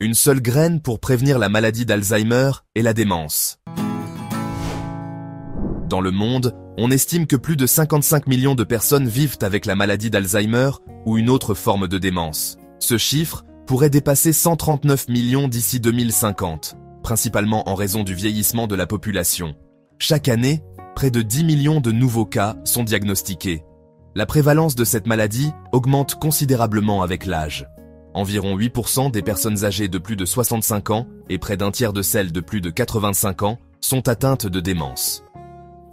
Une seule graine pour prévenir la maladie d'Alzheimer et la démence. Dans le monde, on estime que plus de 55 millions de personnes vivent avec la maladie d'Alzheimer ou une autre forme de démence. Ce chiffre pourrait dépasser 139 millions d'ici 2050, principalement en raison du vieillissement de la population. Chaque année, près de 10 millions de nouveaux cas sont diagnostiqués. La prévalence de cette maladie augmente considérablement avec l'âge. Environ 8% des personnes âgées de plus de 65 ans et près d'un tiers de celles de plus de 85 ans sont atteintes de démence.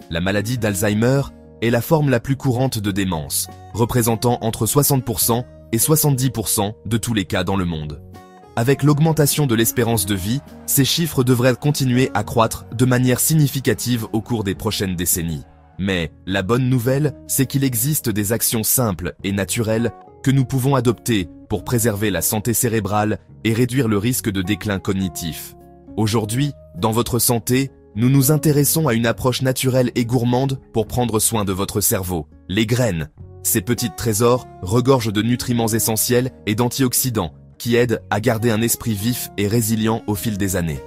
La maladie d'Alzheimer est la forme la plus courante de démence, représentant entre 60% et 70% de tous les cas dans le monde. Avec l'augmentation de l'espérance de vie, ces chiffres devraient continuer à croître de manière significative au cours des prochaines décennies. Mais la bonne nouvelle, c'est qu'il existe des actions simples et naturelles que nous pouvons adopter pour préserver la santé cérébrale et réduire le risque de déclin cognitif. Aujourd'hui, dans votre santé, nous nous intéressons à une approche naturelle et gourmande pour prendre soin de votre cerveau. Les graines. Ces petits trésors regorgent de nutriments essentiels et d'antioxydants qui aident à garder un esprit vif et résilient au fil des années.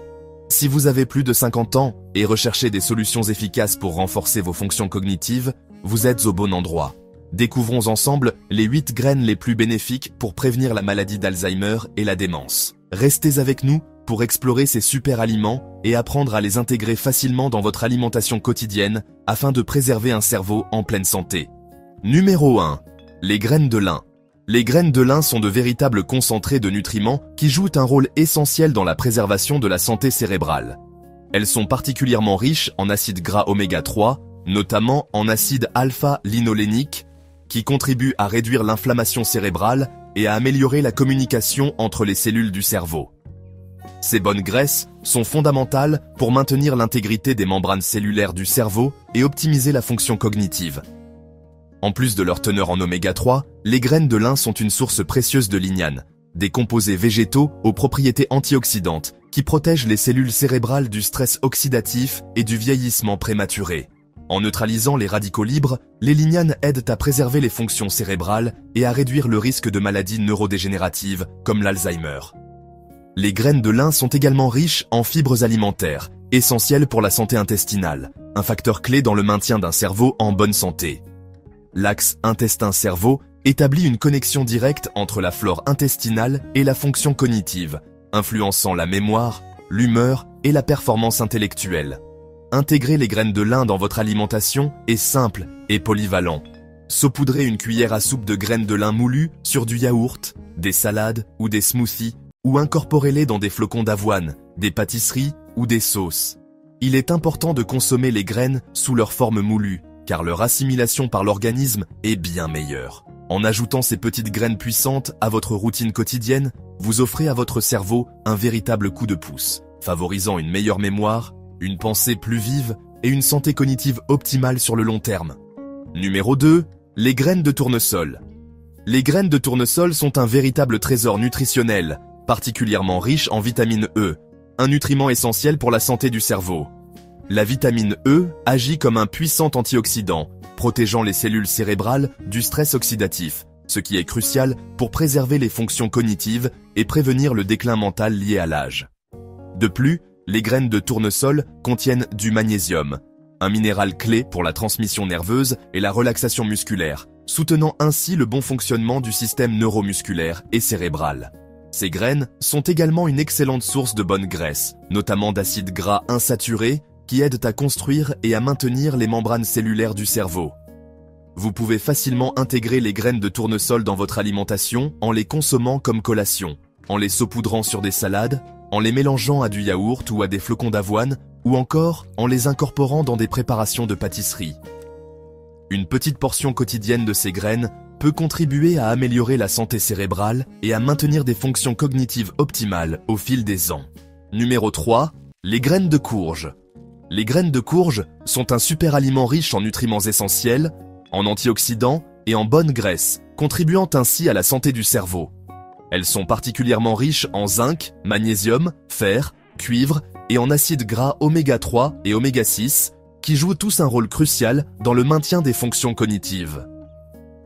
Si vous avez plus de 50 ans et recherchez des solutions efficaces pour renforcer vos fonctions cognitives, vous êtes au bon endroit. Découvrons ensemble les 8 graines les plus bénéfiques pour prévenir la maladie d'Alzheimer et la démence. Restez avec nous pour explorer ces super aliments et apprendre à les intégrer facilement dans votre alimentation quotidienne afin de préserver un cerveau en pleine santé. Numéro 1. Les graines de lin. Les graines de lin sont de véritables concentrés de nutriments qui jouent un rôle essentiel dans la préservation de la santé cérébrale. Elles sont particulièrement riches en acides gras oméga 3, notamment en acide alpha-linolénique, qui contribue à réduire l'inflammation cérébrale et à améliorer la communication entre les cellules du cerveau. Ces bonnes graisses sont fondamentales pour maintenir l'intégrité des membranes cellulaires du cerveau et optimiser la fonction cognitive. En plus de leur teneur en oméga 3, les graines de lin sont une source précieuse de lignane, des composés végétaux aux propriétés antioxydantes qui protègent les cellules cérébrales du stress oxydatif et du vieillissement prématuré. En neutralisant les radicaux libres, les lignanes aident à préserver les fonctions cérébrales et à réduire le risque de maladies neurodégénératives comme l'Alzheimer. Les graines de lin sont également riches en fibres alimentaires, essentielles pour la santé intestinale, un facteur clé dans le maintien d'un cerveau en bonne santé. L'axe intestin-cerveau établit une connexion directe entre la flore intestinale et la fonction cognitive, influençant la mémoire, l'humeur et la performance intellectuelle. Intégrer les graines de lin dans votre alimentation est simple et polyvalent. Saupoudrez une cuillère à soupe de graines de lin moulues sur du yaourt, des salades ou des smoothies, ou incorporez-les dans des flocons d'avoine, des pâtisseries ou des sauces. Il est important de consommer les graines sous leur forme moulue, car leur assimilation par l'organisme est bien meilleure. En ajoutant ces petites graines puissantes à votre routine quotidienne, vous offrez à votre cerveau un véritable coup de pouce, favorisant une meilleure mémoire, une pensée plus vive et une santé cognitive optimale sur le long terme. Numéro 2. Les graines de tournesol. Les graines de tournesol sont un véritable trésor nutritionnel, particulièrement riche en vitamine E, un nutriment essentiel pour la santé du cerveau. La vitamine E agit comme un puissant antioxydant, protégeant les cellules cérébrales du stress oxydatif, ce qui est crucial pour préserver les fonctions cognitives et prévenir le déclin mental lié à l'âge. De plus, les graines de tournesol contiennent du magnésium, un minéral clé pour la transmission nerveuse et la relaxation musculaire, soutenant ainsi le bon fonctionnement du système neuromusculaire et cérébral. Ces graines sont également une excellente source de bonnes graisses, notamment d'acides gras insaturés, qui aident à construire et à maintenir les membranes cellulaires du cerveau. Vous pouvez facilement intégrer les graines de tournesol dans votre alimentation en les consommant comme collation, en les saupoudrant sur des salades, en les mélangeant à du yaourt ou à des flocons d'avoine, ou encore en les incorporant dans des préparations de pâtisserie. Une petite portion quotidienne de ces graines peut contribuer à améliorer la santé cérébrale et à maintenir des fonctions cognitives optimales au fil des ans. Numéro 3. Les graines de courge. Les graines de courge sont un super aliment riche en nutriments essentiels, en antioxydants et en bonnes graisses, contribuant ainsi à la santé du cerveau. Elles sont particulièrement riches en zinc, magnésium, fer, cuivre et en acides gras oméga 3 et oméga 6, qui jouent tous un rôle crucial dans le maintien des fonctions cognitives.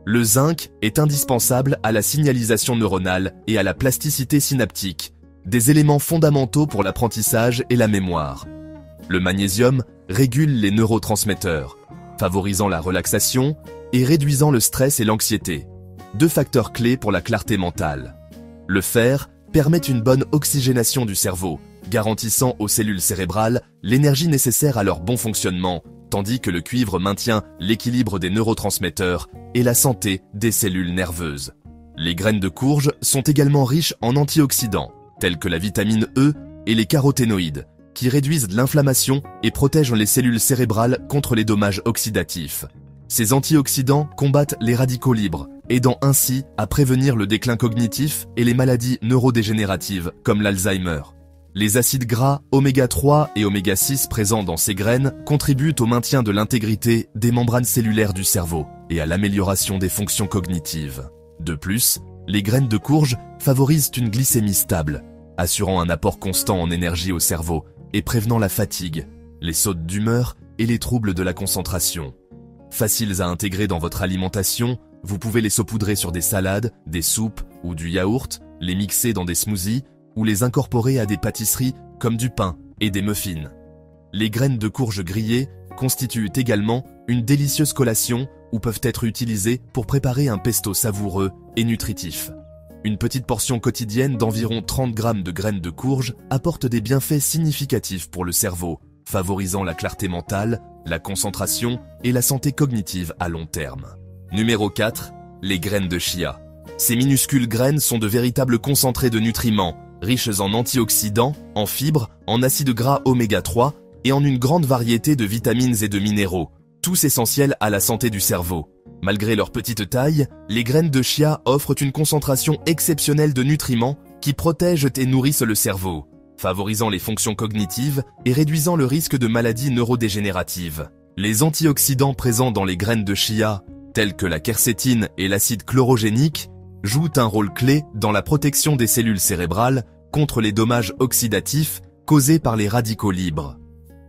Le zinc est indispensable à la signalisation neuronale et à la plasticité synaptique, des éléments fondamentaux pour l'apprentissage et la mémoire. Le magnésium régule les neurotransmetteurs, favorisant la relaxation et réduisant le stress et l'anxiété, deux facteurs clés pour la clarté mentale. Le fer permet une bonne oxygénation du cerveau, garantissant aux cellules cérébrales l'énergie nécessaire à leur bon fonctionnement, tandis que le cuivre maintient l'équilibre des neurotransmetteurs et la santé des cellules nerveuses. Les graines de courge sont également riches en antioxydants, tels que la vitamine E et les caroténoïdes, qui réduisent l'inflammation et protègent les cellules cérébrales contre les dommages oxydatifs. Ces antioxydants combattent les radicaux libres, aidant ainsi à prévenir le déclin cognitif et les maladies neurodégénératives comme l'Alzheimer. Les acides gras oméga 3 et oméga 6 présents dans ces graines contribuent au maintien de l'intégrité des membranes cellulaires du cerveau et à l'amélioration des fonctions cognitives. De plus, les graines de courge favorisent une glycémie stable, assurant un apport constant en énergie au cerveau et prévenant la fatigue, les sautes d'humeur et les troubles de la concentration. Faciles à intégrer dans votre alimentation, vous pouvez les saupoudrer sur des salades, des soupes ou du yaourt, les mixer dans des smoothies ou les incorporer à des pâtisseries comme du pain et des muffins. Les graines de courge grillées constituent également une délicieuse collation ou peuvent être utilisées pour préparer un pesto savoureux et nutritif. Une petite portion quotidienne d'environ 30 grammes de graines de courge apporte des bienfaits significatifs pour le cerveau, favorisant la clarté mentale, la concentration et la santé cognitive à long terme. Numéro 4. Les graines de chia. Ces minuscules graines sont de véritables concentrés de nutriments, riches en antioxydants, en fibres, en acides gras oméga 3 et en une grande variété de vitamines et de minéraux, tous essentiels à la santé du cerveau. Malgré leur petite taille, les graines de chia offrent une concentration exceptionnelle de nutriments qui protègent et nourrissent le cerveau, favorisant les fonctions cognitives et réduisant le risque de maladies neurodégénératives. Les antioxydants présents dans les graines de chia, tels que la quercétine et l'acide chlorogénique, jouent un rôle clé dans la protection des cellules cérébrales contre les dommages oxydatifs causés par les radicaux libres.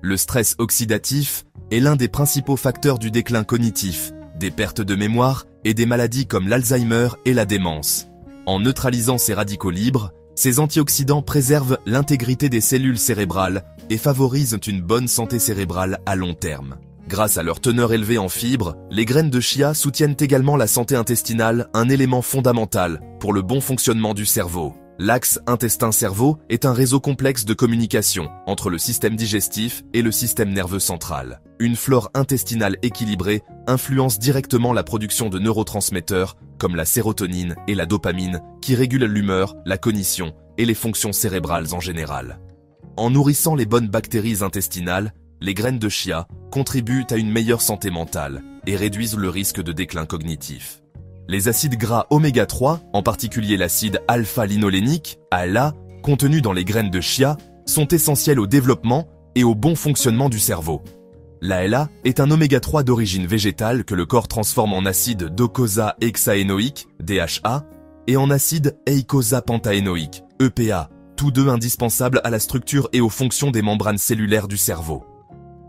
Le stress oxydatif est l'un des principaux facteurs du déclin cognitif, des pertes de mémoire et des maladies comme l'Alzheimer et la démence. En neutralisant ces radicaux libres, ces antioxydants préservent l'intégrité des cellules cérébrales et favorisent une bonne santé cérébrale à long terme. Grâce à leur teneur élevée en fibres, les graines de chia soutiennent également la santé intestinale, un élément fondamental pour le bon fonctionnement du cerveau. L'axe intestin-cerveau est un réseau complexe de communication entre le système digestif et le système nerveux central. Une flore intestinale équilibrée influence directement la production de neurotransmetteurs comme la sérotonine et la dopamine qui régulent l'humeur, la cognition et les fonctions cérébrales en général. En nourrissant les bonnes bactéries intestinales, les graines de chia contribuent à une meilleure santé mentale et réduisent le risque de déclin cognitif. Les acides gras oméga 3, en particulier l'acide alpha-linolénique, ALA, contenu dans les graines de chia, sont essentiels au développement et au bon fonctionnement du cerveau. L'ALA est un oméga 3 d'origine végétale que le corps transforme en acide docosahexaénoïque, DHA, et en acide eicosapentaénoïque, EPA, tous deux indispensables à la structure et aux fonctions des membranes cellulaires du cerveau.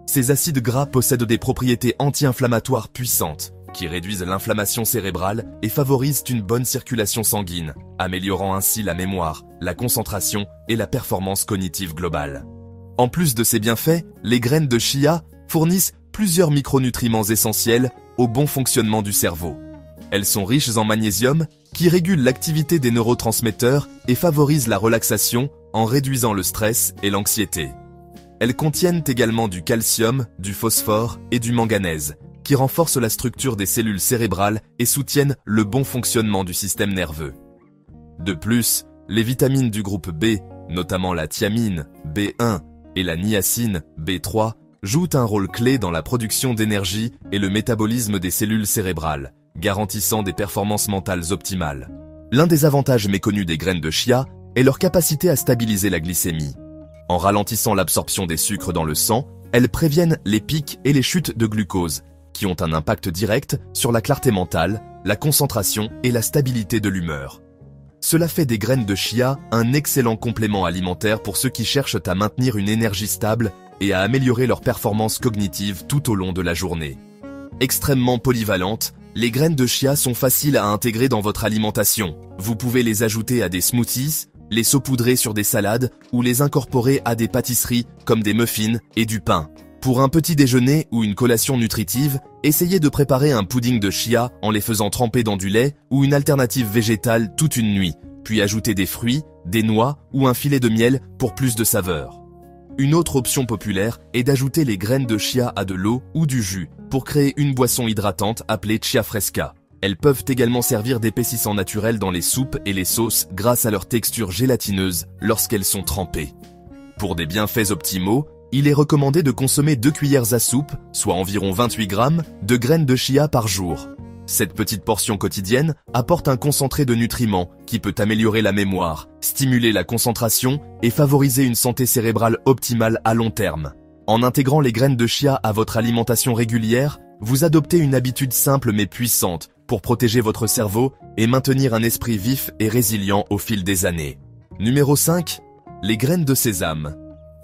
Ces acides gras possèdent des propriétés anti-inflammatoires puissantes, qui réduisent l'inflammation cérébrale et favorisent une bonne circulation sanguine, améliorant ainsi la mémoire, la concentration et la performance cognitive globale. En plus de ces bienfaits, les graines de chia fournissent plusieurs micronutriments essentiels au bon fonctionnement du cerveau. Elles sont riches en magnésium, qui régule l'activité des neurotransmetteurs et favorise la relaxation en réduisant le stress et l'anxiété. Elles contiennent également du calcium, du phosphore et du manganèse, qui renforcent la structure des cellules cérébrales et soutiennent le bon fonctionnement du système nerveux. De plus, les vitamines du groupe B, notamment la thiamine, B1, et la niacine, B3, jouent un rôle clé dans la production d'énergie et le métabolisme des cellules cérébrales, garantissant des performances mentales optimales. L'un des avantages méconnus des graines de chia est leur capacité à stabiliser la glycémie. En ralentissant l'absorption des sucres dans le sang, elles préviennent les pics et les chutes de glucose, qui ont un impact direct sur la clarté mentale, la concentration et la stabilité de l'humeur. Cela fait des graines de chia un excellent complément alimentaire pour ceux qui cherchent à maintenir une énergie stable et à améliorer leur performance cognitive tout au long de la journée. Extrêmement polyvalentes, les graines de chia sont faciles à intégrer dans votre alimentation. Vous pouvez les ajouter à des smoothies les saupoudrer sur des salades ou les incorporer à des pâtisseries comme des muffins et du pain. Pour un petit déjeuner ou une collation nutritive, essayez de préparer un pudding de chia en les faisant tremper dans du lait ou une alternative végétale toute une nuit, puis ajoutez des fruits, des noix ou un filet de miel pour plus de saveur. Une autre option populaire est d'ajouter les graines de chia à de l'eau ou du jus pour créer une boisson hydratante appelée chia fresca. Elles peuvent également servir d'épaississant naturel dans les soupes et les sauces grâce à leur texture gélatineuse lorsqu'elles sont trempées. Pour des bienfaits optimaux, il est recommandé de consommer 2 cuillères à soupe, soit environ 28 grammes, de graines de chia par jour. Cette petite portion quotidienne apporte un concentré de nutriments qui peut améliorer la mémoire, stimuler la concentration et favoriser une santé cérébrale optimale à long terme. En intégrant les graines de chia à votre alimentation régulière, vous adoptez une habitude simple mais puissante pour protéger votre cerveau et maintenir un esprit vif et résilient au fil des années. Numéro 5. Les graines de sésame.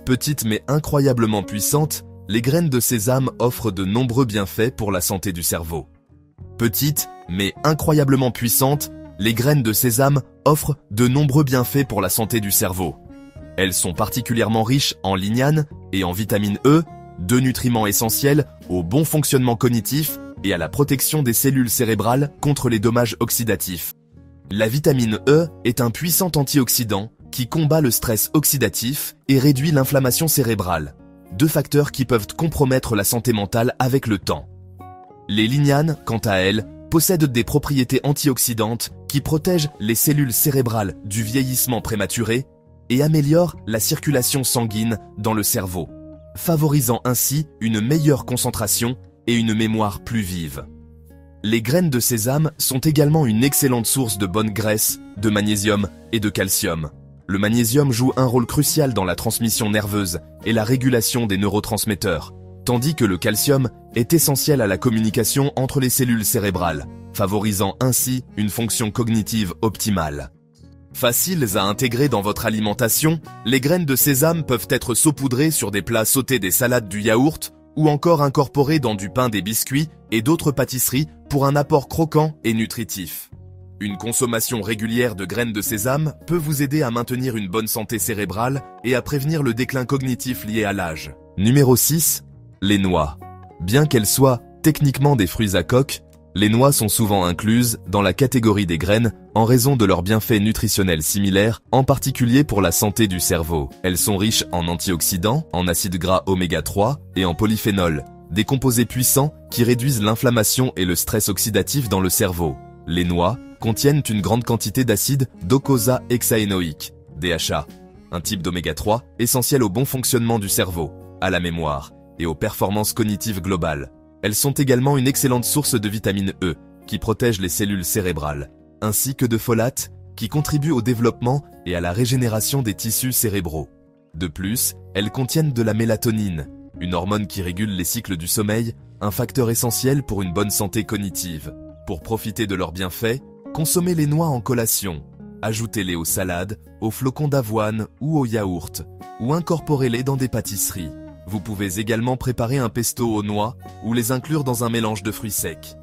Petites mais incroyablement puissantes, les graines de sésame offrent de nombreux bienfaits pour la santé du cerveau. Petites mais incroyablement puissantes, les graines de sésame offrent de nombreux bienfaits pour la santé du cerveau. Elles sont particulièrement riches en lignane et en vitamine E, deux nutriments essentiels au bon fonctionnement cognitif et à la protection des cellules cérébrales contre les dommages oxydatifs. La vitamine E est un puissant antioxydant qui combat le stress oxydatif et réduit l'inflammation cérébrale, deux facteurs qui peuvent compromettre la santé mentale avec le temps. Les lignanes, quant à elles, possèdent des propriétés antioxydantes qui protègent les cellules cérébrales du vieillissement prématuré et améliorent la circulation sanguine dans le cerveau, favorisant ainsi une meilleure concentration et une mémoire plus vive. Les graines de sésame sont également une excellente source de bonne graisse, de magnésium et de calcium. Le magnésium joue un rôle crucial dans la transmission nerveuse et la régulation des neurotransmetteurs, tandis que le calcium est essentiel à la communication entre les cellules cérébrales, favorisant ainsi une fonction cognitive optimale. Faciles à intégrer dans votre alimentation, les graines de sésame peuvent être saupoudrées sur des plats sautés, des salades, du yaourt, ou encore incorporées dans du pain, des biscuits et d'autres pâtisseries pour un apport croquant et nutritif. Une consommation régulière de graines de sésame peut vous aider à maintenir une bonne santé cérébrale et à prévenir le déclin cognitif lié à l'âge. Numéro 6. Les noix. Bien qu'elles soient techniquement des fruits à coque, les noix sont souvent incluses dans la catégorie des graines en raison de leurs bienfaits nutritionnels similaires, en particulier pour la santé du cerveau. Elles sont riches en antioxydants, en acides gras oméga 3 et en polyphénols, des composés puissants qui réduisent l'inflammation et le stress oxydatif dans le cerveau. Les noix contiennent une grande quantité d'acide docosahexaénoïque, DHA, un type d'oméga 3 essentiel au bon fonctionnement du cerveau, à la mémoire et aux performances cognitives globales. Elles sont également une excellente source de vitamine E, qui protège les cellules cérébrales, ainsi que de folate, qui contribue au développement et à la régénération des tissus cérébraux. De plus, elles contiennent de la mélatonine, une hormone qui régule les cycles du sommeil, un facteur essentiel pour une bonne santé cognitive. Pour profiter de leurs bienfaits, consommez les noix en collation, ajoutez-les aux salades, aux flocons d'avoine ou aux yaourts, ou incorporez-les dans des pâtisseries. Vous pouvez également préparer un pesto aux noix ou les inclure dans un mélange de fruits secs.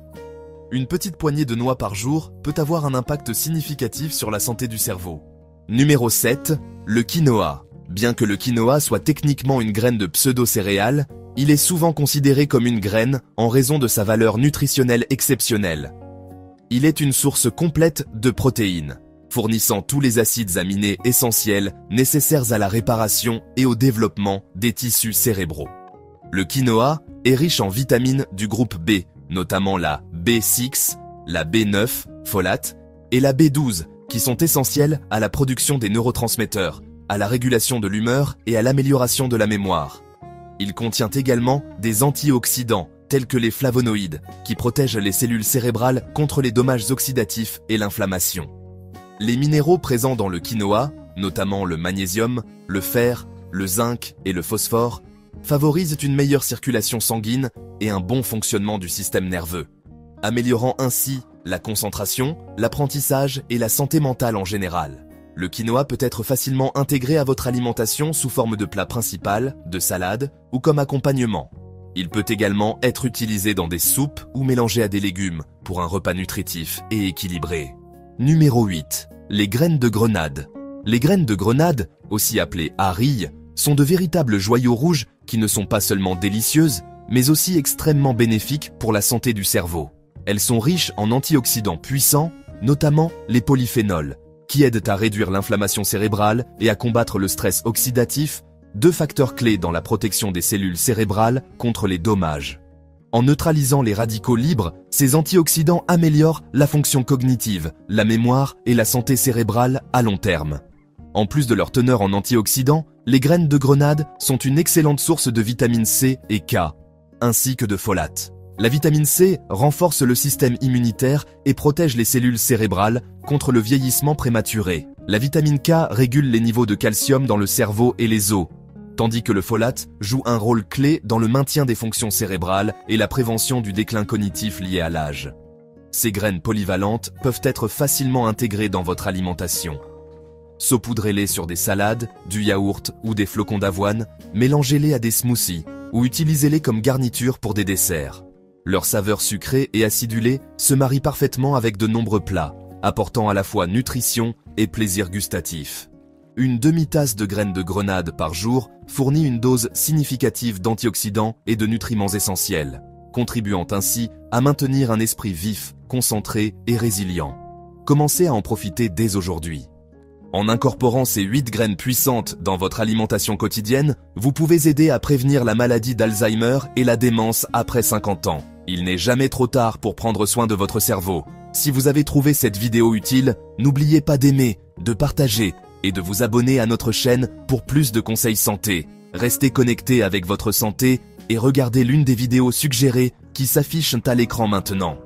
Une petite poignée de noix par jour peut avoir un impact significatif sur la santé du cerveau. Numéro 7. Le quinoa. Bien que le quinoa soit techniquement une graine de pseudo-céréales, il est souvent considéré comme une graine en raison de sa valeur nutritionnelle exceptionnelle. Il est une source complète de protéines, fournissant tous les acides aminés essentiels nécessaires à la réparation et au développement des tissus cérébraux. Le quinoa est riche en vitamines du groupe B, notamment la B6, la B9, folate, et la B12, qui sont essentielles à la production des neurotransmetteurs, à la régulation de l'humeur et à l'amélioration de la mémoire. Il contient également des antioxydants, tels que les flavonoïdes, qui protègent les cellules cérébrales contre les dommages oxydatifs et l'inflammation. Les minéraux présents dans le quinoa, notamment le magnésium, le fer, le zinc et le phosphore, favorisent une meilleure circulation sanguine et un bon fonctionnement du système nerveux, améliorant ainsi la concentration, l'apprentissage et la santé mentale en général. Le quinoa peut être facilement intégré à votre alimentation sous forme de plat principal, de salade ou comme accompagnement. Il peut également être utilisé dans des soupes ou mélangé à des légumes pour un repas nutritif et équilibré. Numéro 8. Les graines de grenade. Les graines de grenade, aussi appelées arilles, sont de véritables joyaux rouges qui ne sont pas seulement délicieuses, mais aussi extrêmement bénéfiques pour la santé du cerveau. Elles sont riches en antioxydants puissants, notamment les polyphénols, qui aident à réduire l'inflammation cérébrale et à combattre le stress oxydatif, deux facteurs clés dans la protection des cellules cérébrales contre les dommages. En neutralisant les radicaux libres, ces antioxydants améliorent la fonction cognitive, la mémoire et la santé cérébrale à long terme. En plus de leur teneur en antioxydants, les graines de grenade sont une excellente source de vitamine C et K, ainsi que de folate. La vitamine C renforce le système immunitaire et protège les cellules cérébrales contre le vieillissement prématuré. La vitamine K régule les niveaux de calcium dans le cerveau et les os, tandis que le folate joue un rôle clé dans le maintien des fonctions cérébrales et la prévention du déclin cognitif lié à l'âge. Ces graines polyvalentes peuvent être facilement intégrées dans votre alimentation. Saupoudrez-les sur des salades, du yaourt ou des flocons d'avoine, mélangez-les à des smoothies ou utilisez-les comme garniture pour des desserts. Leur saveur sucrée et acidulée se marie parfaitement avec de nombreux plats, apportant à la fois nutrition et plaisir gustatif. Une demi-tasse de graines de grenade par jour fournit une dose significative d'antioxydants et de nutriments essentiels, contribuant ainsi à maintenir un esprit vif, concentré et résilient. Commencez à en profiter dès aujourd'hui. En incorporant ces 8 graines puissantes dans votre alimentation quotidienne, vous pouvez aider à prévenir la maladie d'Alzheimer et la démence après 50 ans. Il n'est jamais trop tard pour prendre soin de votre cerveau. Si vous avez trouvé cette vidéo utile, n'oubliez pas d'aimer, de partager et de vous abonner à notre chaîne pour plus de conseils santé. Restez connectés avec votre santé et regardez l'une des vidéos suggérées qui s'affichent à l'écran maintenant.